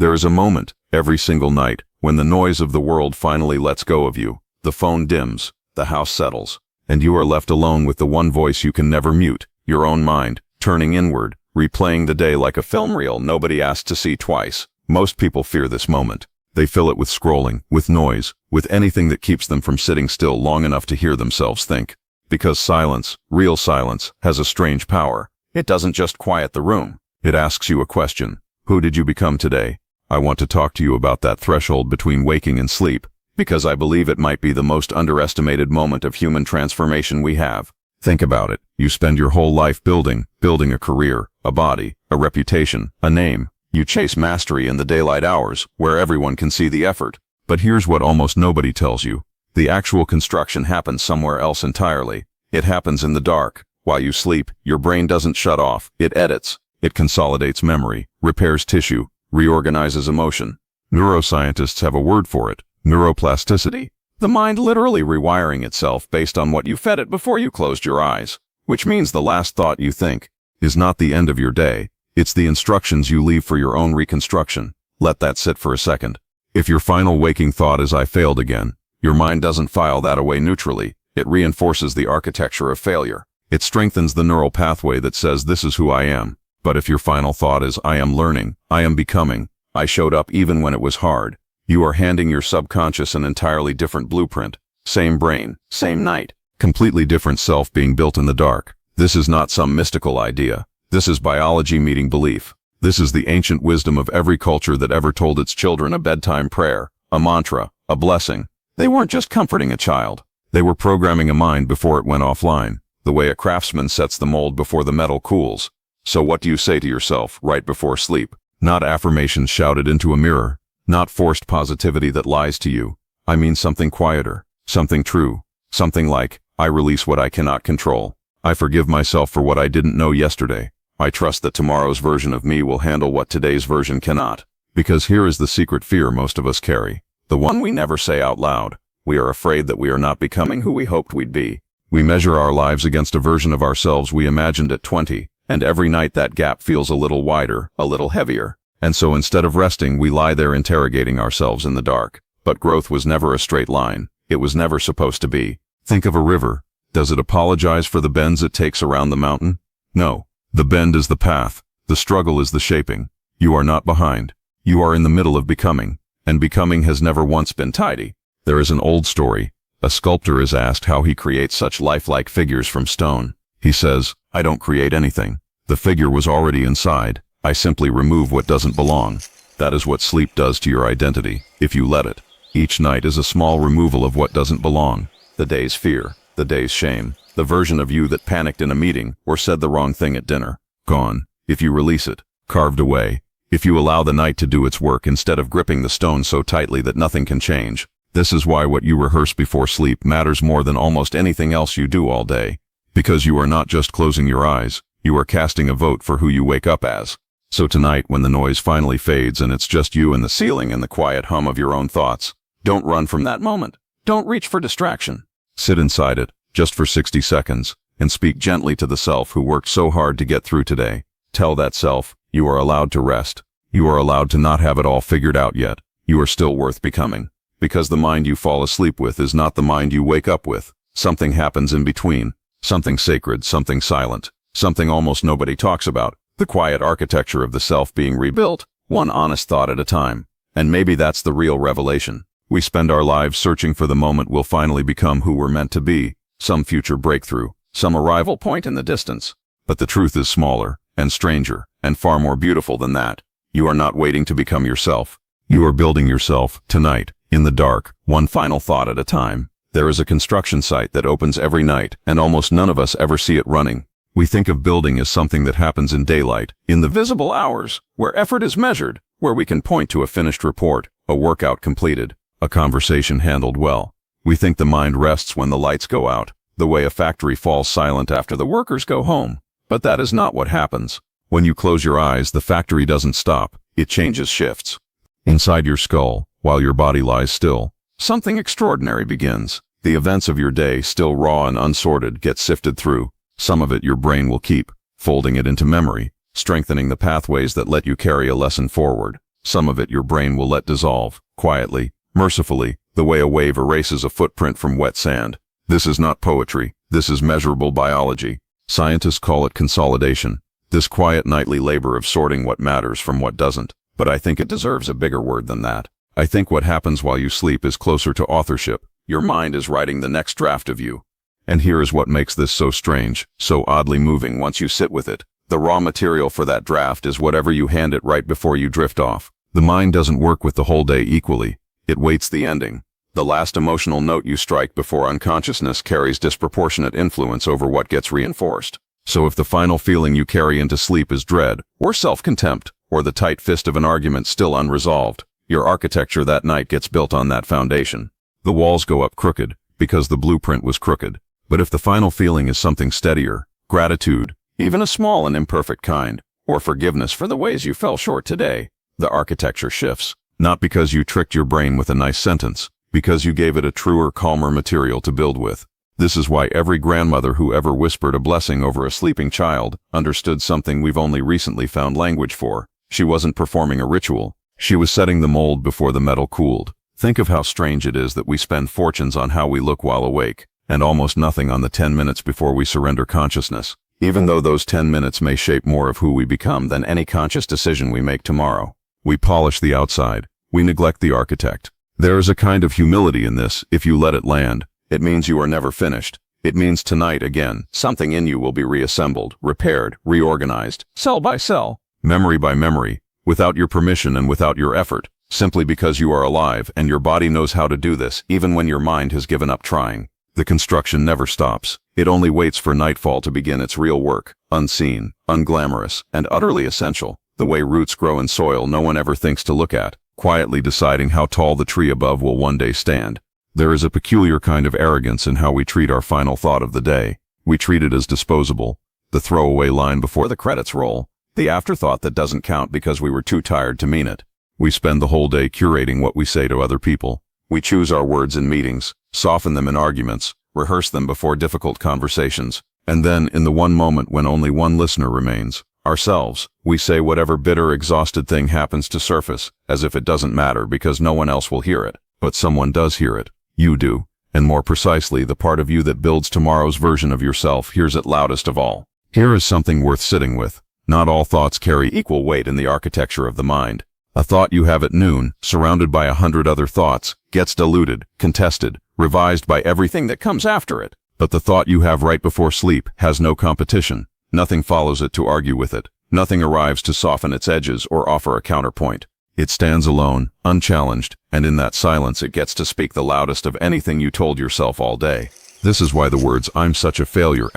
There is a moment, every single night, when the noise of the world finally lets go of you. The phone dims, the house settles, and you are left alone with the one voice you can never mute, your own mind, turning inward, replaying the day like a film reel nobody asked to see twice. Most people fear this moment. They fill it with scrolling, with noise, with anything that keeps them from sitting still long enough to hear themselves think. Because silence, real silence, has a strange power. It doesn't just quiet the room. It asks you a question. Who did you become today? I want to talk to you about that threshold between waking and sleep, because I believe it might be the most underestimated moment of human transformation we have. Think about it. You spend your whole life building a career, a body, a reputation, a name. You chase mastery in the daylight hours, where everyone can see the effort. But here's what almost nobody tells you. The actual construction happens somewhere else entirely. It happens in the dark. While you sleep, your brain doesn't shut off. It edits. It consolidates memory, repairs tissue, reorganizes emotion. Neuroscientists have a word for it. Neuroplasticity. The mind literally rewiring itself based on what you fed it before you closed your eyes. Which means the last thought you think is not the end of your day. It's the instructions you leave for your own reconstruction. Let that sit for a second. If your final waking thought is "I failed again," your mind doesn't file that away neutrally. It reinforces the architecture of failure. It strengthens the neural pathway that says this is who I am. But if your final thought is "I am learning, I am becoming, I showed up even when it was hard," you are handing your subconscious an entirely different blueprint. Same brain, same night, completely different self being built in the dark. This is not some mystical idea. This is biology meeting belief. This is the ancient wisdom of every culture that ever told its children a bedtime prayer, a mantra, a blessing. They weren't just comforting a child. They were programming a mind before it went offline, the way a craftsman sets the mold before the metal cools. So what do you say to yourself right before sleep? Not affirmations shouted into a mirror, not forced positivity that lies to you. I mean something quieter, something true, something like, I release what I cannot control. I forgive myself for what I didn't know yesterday. I trust that tomorrow's version of me will handle what today's version cannot. Because here is the secret fear most of us carry. The one we never say out loud. We are afraid that we are not becoming who we hoped we'd be. We measure our lives against a version of ourselves we imagined at 20, and every night that gap feels a little wider, a little heavier. And so instead of resting, we lie there interrogating ourselves in the dark. But growth was never a straight line. It was never supposed to be. Think of a river. Does it apologize for the bends it takes around the mountain? No. The bend is the path. The struggle is the shaping. You are not behind. You are in the middle of becoming. And becoming has never once been tidy. There is an old story. A sculptor is asked how he creates such lifelike figures from stone. He says, I don't create anything. The figure was already inside. I simply remove what doesn't belong. That is what sleep does to your identity, if you let it. Each night is a small removal of what doesn't belong. The day's fear, the day's shame, the version of you that panicked in a meeting or said the wrong thing at dinner. Gone. If you release it. Carved away. If you allow the night to do its work instead of gripping the stone so tightly that nothing can change. This is why what you rehearse before sleep matters more than almost anything else you do all day. Because you are not just closing your eyes, you are casting a vote for who you wake up as. So tonight, when the noise finally fades and it's just you and the ceiling and the quiet hum of your own thoughts, don't run from that moment. Don't reach for distraction. Sit inside it, just for 60 seconds, and speak gently to the self who worked so hard to get through today. Tell that self, you are allowed to rest. You are allowed to not have it all figured out yet. You are still worth becoming. Because the mind you fall asleep with is not the mind you wake up with. Something happens in between. Something sacred, something silent, something almost nobody talks about. The quiet architecture of the self being rebuilt, one honest thought at a time. And maybe that's the real revelation. We spend our lives searching for the moment we'll finally become who we're meant to be, some future breakthrough, some arrival point in the distance. But the truth is smaller, and stranger, and far more beautiful than that. You are not waiting to become yourself. You are building yourself, tonight, in the dark, one final thought at a time. There is a construction site that opens every night, and almost none of us ever see it running. We think of building as something that happens in daylight, in the visible hours, where effort is measured, where we can point to a finished report, a workout completed, a conversation handled well. We think the mind rests when the lights go out, the way a factory falls silent after the workers go home. But that is not what happens. When you close your eyes, the factory doesn't stop, it changes shifts. Inside your skull, while your body lies still, something extraordinary begins. The events of your day, still raw and unsorted, get sifted through. Some of it your brain will keep, folding it into memory, strengthening the pathways that let you carry a lesson forward. Some of it your brain will let dissolve, quietly, mercifully, the way a wave erases a footprint from wet sand. This is not poetry. This is measurable biology. Scientists call it consolidation. This quiet nightly labor of sorting what matters from what doesn't. But I think it deserves a bigger word than that. I think what happens while you sleep is closer to authorship. Your mind is writing the next draft of you. And here is what makes this so strange, so oddly moving once you sit with it. The raw material for that draft is whatever you hand it right before you drift off. The mind doesn't work with the whole day equally. It waits the ending. The last emotional note you strike before unconsciousness carries disproportionate influence over what gets reinforced. So if the final feeling you carry into sleep is dread, or self-contempt, or the tight fist of an argument still unresolved, your architecture that night gets built on that foundation. The walls go up crooked, because the blueprint was crooked. But if the final feeling is something steadier, gratitude, even a small and imperfect kind, or forgiveness for the ways you fell short today, the architecture shifts. Not because you tricked your brain with a nice sentence, because you gave it a truer, calmer material to build with. This is why every grandmother who ever whispered a blessing over a sleeping child understood something we've only recently found language for. She wasn't performing a ritual. She was setting the mold before the metal cooled. Think of how strange it is that we spend fortunes on how we look while awake, and almost nothing on the 10 minutes before we surrender consciousness, even though those 10 minutes may shape more of who we become than any conscious decision we make tomorrow. We polish the outside. We neglect the architect. There is a kind of humility in this if you let it land. It means you are never finished. It means tonight again, something in you will be reassembled, repaired, reorganized, cell by cell, memory by memory, without your permission and without your effort, simply because you are alive and your body knows how to do this even when your mind has given up trying. The construction never stops. It only waits for nightfall to begin its real work, unseen, unglamorous, and utterly essential, the way roots grow in soil no one ever thinks to look at, quietly deciding how tall the tree above will one day stand. There is a peculiar kind of arrogance in how we treat our final thought of the day. We treat it as disposable, the throwaway line before the credits roll, the afterthought that doesn't count because we were too tired to mean it. We spend the whole day curating what we say to other people. We choose our words in meetings, soften them in arguments, rehearse them before difficult conversations, and then, in the one moment when only one listener remains, ourselves, we say whatever bitter, exhausted thing happens to surface, as if it doesn't matter because no one else will hear it. But someone does hear it. You do. And more precisely, the part of you that builds tomorrow's version of yourself hears it loudest of all. Here is something worth sitting with. Not all thoughts carry equal weight in the architecture of the mind. A thought you have at noon, surrounded by 100 other thoughts, gets diluted, contested, revised by everything that comes after it. But the thought you have right before sleep has no competition. Nothing follows it to argue with it. Nothing arrives to soften its edges or offer a counterpoint. It stands alone, unchallenged, and in that silence it gets to speak the loudest of anything you told yourself all day. This is why the words "I'm such a failure,"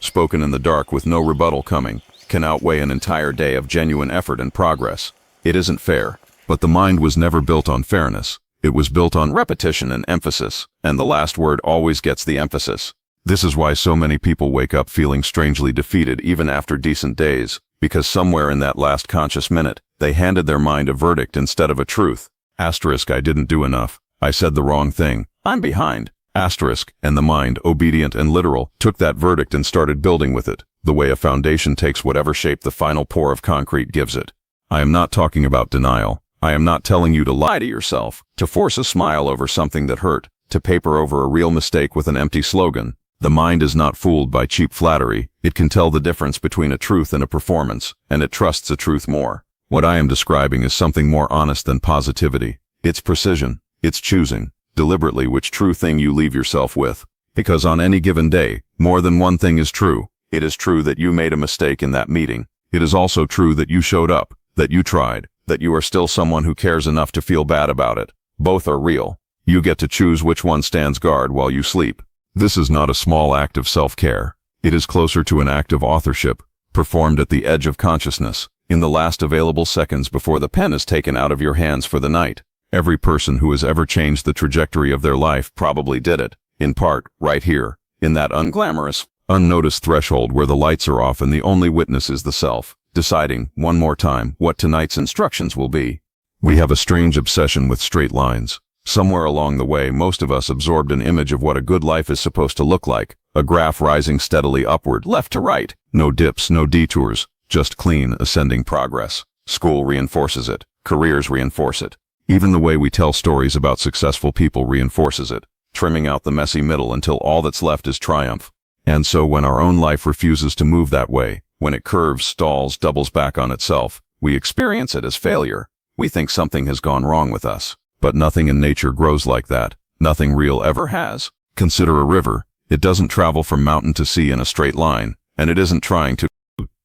spoken in the dark with no rebuttal coming, can outweigh an entire day of genuine effort and progress. It isn't fair, but the mind was never built on fairness. It was built on repetition and emphasis, and the last word always gets the emphasis. This is why so many people wake up feeling strangely defeated even after decent days, because somewhere in that last conscious minute, they handed their mind a verdict instead of a truth. I didn't do enough. I said the wrong thing. I'm behind. And the mind, obedient and literal, took that verdict and started building with it, the way a foundation takes whatever shape the final pour of concrete gives it. I am not talking about denial. I am not telling you to lie to yourself, to force a smile over something that hurt, to paper over a real mistake with an empty slogan. The mind is not fooled by cheap flattery. It can tell the difference between a truth and a performance, and it trusts a truth more. What I am describing is something more honest than positivity. It's precision. It's choosing, deliberately, which true thing you leave yourself with. Because on any given day, more than one thing is true. It is true that you made a mistake in that meeting. It is also true that you showed up, that you tried, that you are still someone who cares enough to feel bad about it. Both are real. You get to choose which one stands guard while you sleep. This is not a small act of self-care. It is closer to an act of authorship, performed at the edge of consciousness, in the last available seconds before the pen is taken out of your hands for the night. Every person who has ever changed the trajectory of their life probably did it, in part, right here, in that unglamorous, unnoticed threshold where the lights are off and the only witness is the self, deciding, one more time, what tonight's instructions will be. We have a strange obsession with straight lines. Somewhere along the way, most of us absorbed an image of what a good life is supposed to look like, a graph rising steadily upward, left to right. No dips, no detours, just clean, ascending progress. School reinforces it. Careers reinforce it. Even the way we tell stories about successful people reinforces it, trimming out the messy middle until all that's left is triumph. And so when our own life refuses to move that way, when it curves, stalls, doubles back on itself, we experience it as failure. We think something has gone wrong with us. But nothing in nature grows like that. Nothing real ever has. Consider a river. It doesn't travel from mountain to sea in a straight line, and it isn't trying to.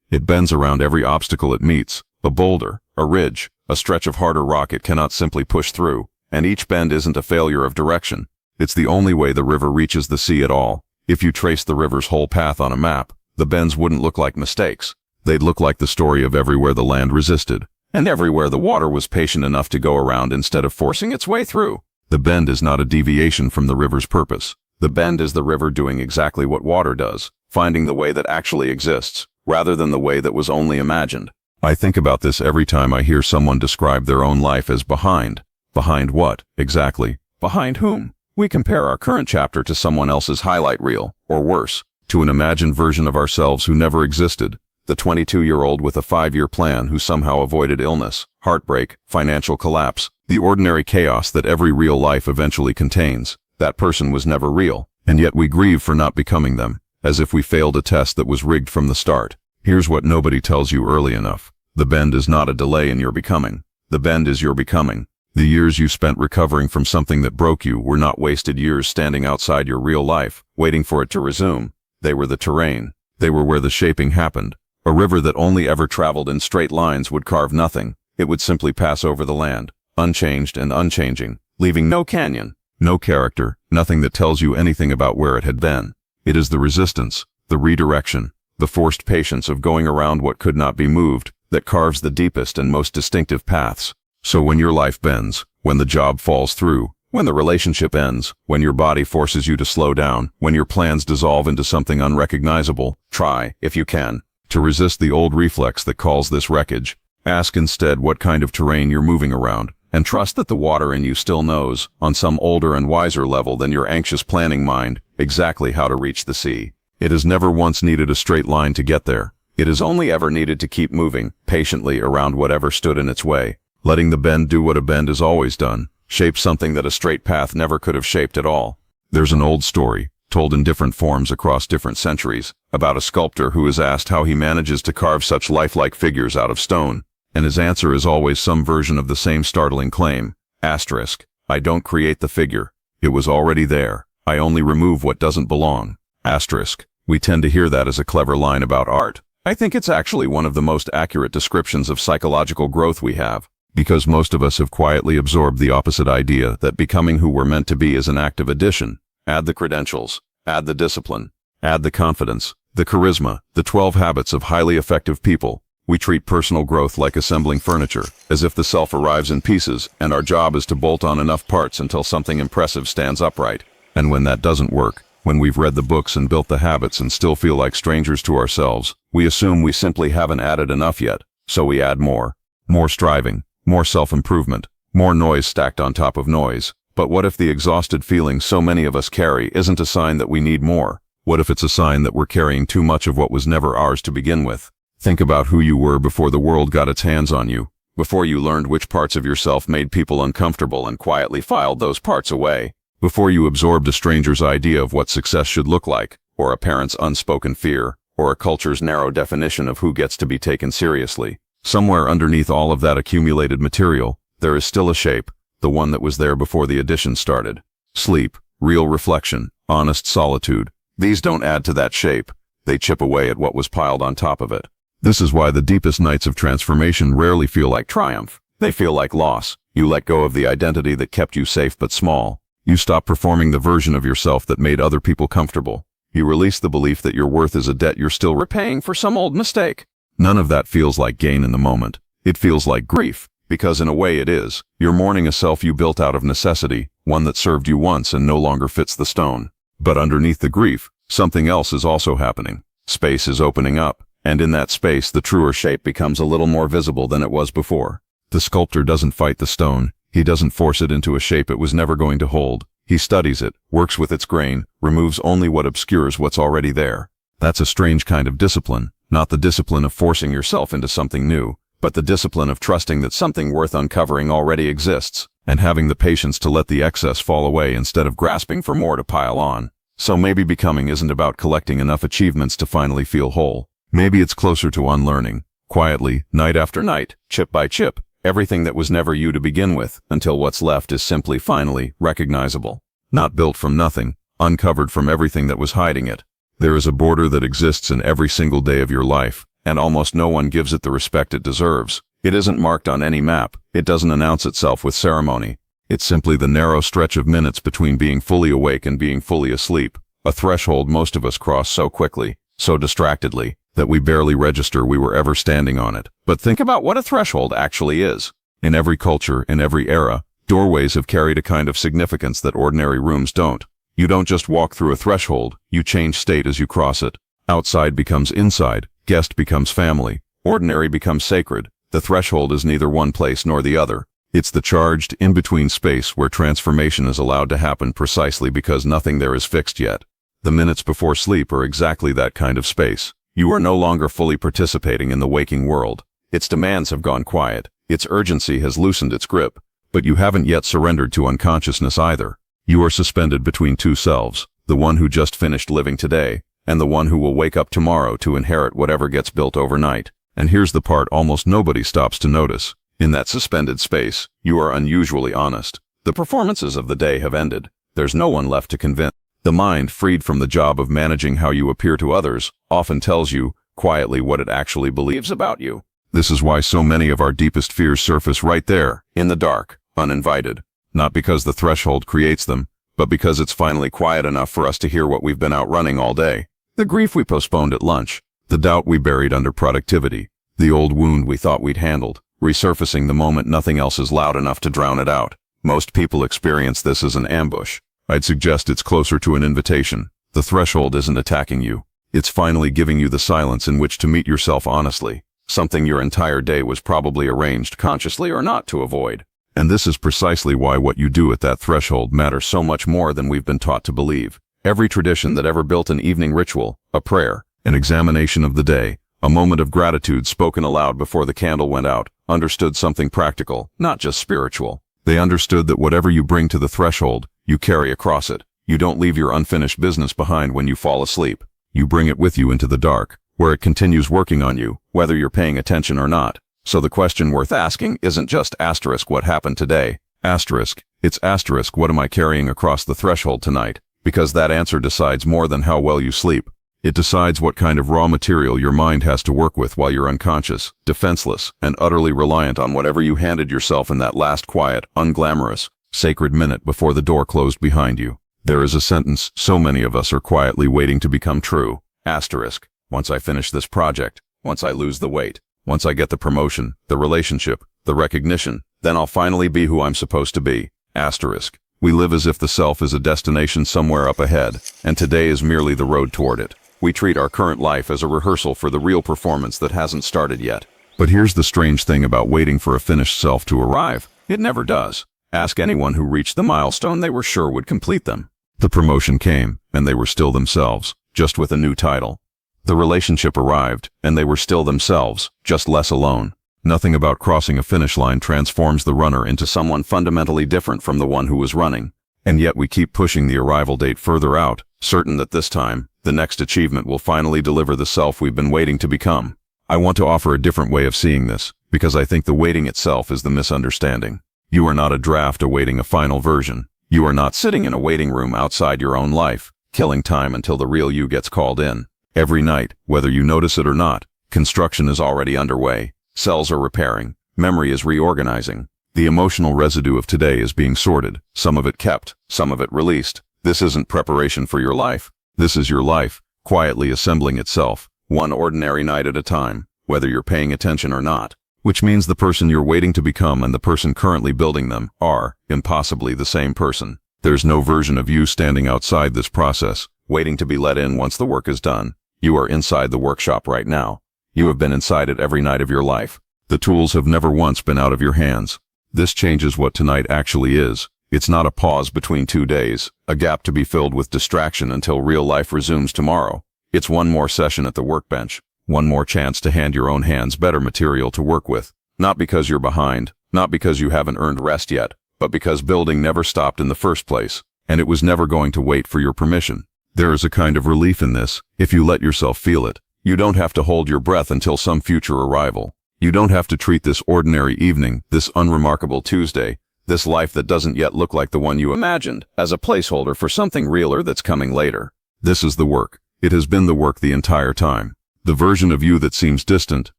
It bends around every obstacle it meets, a boulder, a ridge, a stretch of harder rock it cannot simply push through, and each bend isn't a failure of direction. It's the only way the river reaches the sea at all. If you trace the river's whole path on a map, the bends wouldn't look like mistakes. They'd look like the story of everywhere the land resisted, and everywhere the water was patient enough to go around instead of forcing its way through. The bend is not a deviation from the river's purpose. The bend is the river doing exactly what water does, finding the way that actually exists, rather than the way that was only imagined. I think about this every time I hear someone describe their own life as behind. Behind what, exactly? Behind whom? We compare our current chapter to someone else's highlight reel, or worse, to an imagined version of ourselves who never existed. The 22-year-old with a 5-year plan who somehow avoided illness, heartbreak, financial collapse, the ordinary chaos that every real life eventually contains. That person was never real, and yet we grieve for not becoming them, as if we failed a test that was rigged from the start. Here's what nobody tells you early enough. The bend is not a delay in your becoming. The bend is your becoming. The years you spent recovering from something that broke you were not wasted years standing outside your real life, waiting for it to resume. They were the terrain. They were where the shaping happened. A river that only ever traveled in straight lines would carve nothing. It would simply pass over the land, unchanged and unchanging, leaving no canyon, no character, nothing that tells you anything about where it had been. It is the resistance, the redirection, the forced patience of going around what could not be moved, that carves the deepest and most distinctive paths. So when your life bends, when the job falls through, when the relationship ends, when your body forces you to slow down, when your plans dissolve into something unrecognizable, try, if you can, to resist the old reflex that calls this wreckage. Ask instead what kind of terrain you're moving around, and trust that the water in you still knows, on some older and wiser level than your anxious planning mind, exactly how to reach the sea. It has never once needed a straight line to get there. It has only ever needed to keep moving, patiently around whatever stood in its way, letting the bend do what a bend has always done, shape something that a straight path never could have shaped at all. There's an old story, told in different forms across different centuries, about a sculptor who is asked how he manages to carve such lifelike figures out of stone, and his answer is always some version of the same startling claim. Asterisk, I don't create the figure. It was already there. I only remove what doesn't belong. Asterisk, we tend to hear that as a clever line about art. I think it's actually one of the most accurate descriptions of psychological growth we have, because most of us have quietly absorbed the opposite idea that becoming who we're meant to be is an act of addition. Add the credentials, add the discipline, add the confidence, the charisma, the 12 habits of highly effective people. We treat personal growth like assembling furniture, as if the self arrives in pieces, and our job is to bolt on enough parts until something impressive stands upright. And when that doesn't work, when we've read the books and built the habits and still feel like strangers to ourselves, we assume we simply haven't added enough yet, so we add more. More striving, more self-improvement, more noise stacked on top of noise. But what if the exhausted feeling so many of us carry isn't a sign that we need more? What if it's a sign that we're carrying too much of what was never ours to begin with? Think about who you were before the world got its hands on you, before you learned which parts of yourself made people uncomfortable and quietly filed those parts away, before you absorbed a stranger's idea of what success should look like, or a parent's unspoken fear, or a culture's narrow definition of who gets to be taken seriously. Somewhere underneath all of that accumulated material, there is still a shape, the one that was there before the addition started. Sleep, real reflection, honest solitude. These don't add to that shape. They chip away at what was piled on top of it. This is why the deepest nights of transformation rarely feel like triumph. They feel like loss. You let go of the identity that kept you safe but small. You stop performing the version of yourself that made other people comfortable. You release the belief that your worth is a debt you're still repaying for some old mistake. None of that feels like gain in the moment. It feels like grief, because in a way it is. You're mourning a self you built out of necessity, one that served you once and no longer fits the stone. But underneath the grief, something else is also happening. Space is opening up, and in that space the truer shape becomes a little more visible than it was before. The sculptor doesn't fight the stone. He doesn't force it into a shape it was never going to hold. He studies it, works with its grain, removes only what obscures what's already there. That's a strange kind of discipline, not the discipline of forcing yourself into something new, but the discipline of trusting that something worth uncovering already exists, and having the patience to let the excess fall away instead of grasping for more to pile on. So maybe becoming isn't about collecting enough achievements to finally feel whole. Maybe it's closer to unlearning, quietly, night after night, chip by chip, everything that was never you to begin with, until what's left is simply finally recognizable. Not built from nothing, uncovered from everything that was hiding it. There is a border that exists in every single day of your life, and almost no one gives it the respect it deserves. It isn't marked on any map. It doesn't announce itself with ceremony. It's simply the narrow stretch of minutes between being fully awake and being fully asleep, a threshold most of us cross so quickly, so distractedly, that we barely register we were ever standing on it. But think about what a threshold actually is. In every culture, in every era, doorways have carried a kind of significance that ordinary rooms don't. You don't just walk through a threshold, you change state as you cross it. Outside becomes inside, guest becomes family, ordinary becomes sacred. The threshold is neither one place nor the other. It's the charged, in-between space where transformation is allowed to happen precisely because nothing there is fixed yet. The minutes before sleep are exactly that kind of space. You are no longer fully participating in the waking world. Its demands have gone quiet. Its urgency has loosened its grip. But you haven't yet surrendered to unconsciousness either. You are suspended between two selves, the one who just finished living today, and the one who will wake up tomorrow to inherit whatever gets built overnight. And here's the part almost nobody stops to notice. In that suspended space, you are unusually honest. The performances of the day have ended. There's no one left to convince. The mind, freed from the job of managing how you appear to others, often tells you, quietly, what it actually believes about you. This is why so many of our deepest fears surface right there, in the dark, uninvited. Not because the threshold creates them, but because it's finally quiet enough for us to hear what we've been outrunning all day. The grief we postponed at lunch, the doubt we buried under productivity, the old wound we thought we'd handled, resurfacing the moment nothing else is loud enough to drown it out. Most people experience this as an ambush. I'd suggest it's closer to an invitation. The threshold isn't attacking you. It's finally giving you the silence in which to meet yourself honestly, something your entire day was probably arranged, consciously or not, to avoid. And this is precisely why what you do at that threshold matters so much more than we've been taught to believe. Every tradition that ever built an evening ritual, a prayer, an examination of the day, a moment of gratitude spoken aloud before the candle went out, understood something practical, not just spiritual. They understood that whatever you bring to the threshold, you carry across it. You don't leave your unfinished business behind when you fall asleep. You bring it with you into the dark, where it continues working on you, whether you're paying attention or not. So the question worth asking isn't just asterisk what happened today, asterisk, it's asterisk what am I carrying across the threshold tonight, because that answer decides more than how well you sleep. It decides what kind of raw material your mind has to work with while you're unconscious, defenseless, and utterly reliant on whatever you handed yourself in that last quiet, unglamorous, sacred minute before the door closed behind you. There is a sentence so many of us are quietly waiting to become true. Asterisk. Once I finish this project, once I lose the weight, once I get the promotion, the relationship, the recognition, then I'll finally be who I'm supposed to be. Asterisk. We live as if the self is a destination somewhere up ahead, and today is merely the road toward it. We treat our current life as a rehearsal for the real performance that hasn't started yet. But here's the strange thing about waiting for a finished self to arrive. It never does. Ask anyone who reached the milestone they were sure would complete them. The promotion came, and they were still themselves, just with a new title. The relationship arrived, and they were still themselves, just less alone. Nothing about crossing a finish line transforms the runner into someone fundamentally different from the one who was running. And yet we keep pushing the arrival date further out, certain that this time, the next achievement will finally deliver the self we've been waiting to become. I want to offer a different way of seeing this, because I think the waiting itself is the misunderstanding. You are not a draft awaiting a final version. You are not sitting in a waiting room outside your own life, killing time until the real you gets called in. Every night, whether you notice it or not, construction is already underway. Cells are repairing. Memory is reorganizing. The emotional residue of today is being sorted, some of it kept, some of it released. This isn't preparation for your life. This is your life, quietly assembling itself, one ordinary night at a time, whether you're paying attention or not. Which means the person you're waiting to become and the person currently building them are, impossibly, the same person. There's no version of you standing outside this process, waiting to be let in once the work is done. You are inside the workshop right now. You have been inside it every night of your life. The tools have never once been out of your hands. This changes what tonight actually is. It's not a pause between 2 days, a gap to be filled with distraction until real life resumes tomorrow. It's one more session at the workbench, one more chance to hand your own hands better material to work with. Not because you're behind, not because you haven't earned rest yet, but because building never stopped in the first place, and it was never going to wait for your permission. There is a kind of relief in this, if you let yourself feel it. You don't have to hold your breath until some future arrival. You don't have to treat this ordinary evening, this unremarkable Tuesday, this life that doesn't yet look like the one you imagined, as a placeholder for something realer that's coming later. This is the work. It has been the work the entire time. The version of you that seems distant,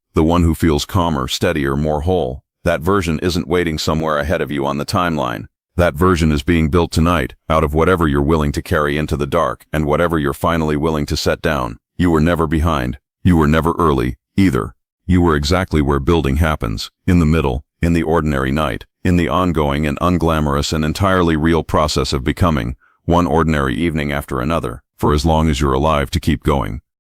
the one who feels calmer, steadier, more whole, that version isn't waiting somewhere ahead of you on the timeline. That version is being built tonight, out of whatever you're willing to carry into the dark, and whatever you're finally willing to set down. You were never behind. You were never early, either. You were exactly where building happens, in the middle, in the ordinary night, in the ongoing and unglamorous and entirely real process of becoming, one ordinary evening after another, for as long as you're alive to keep going.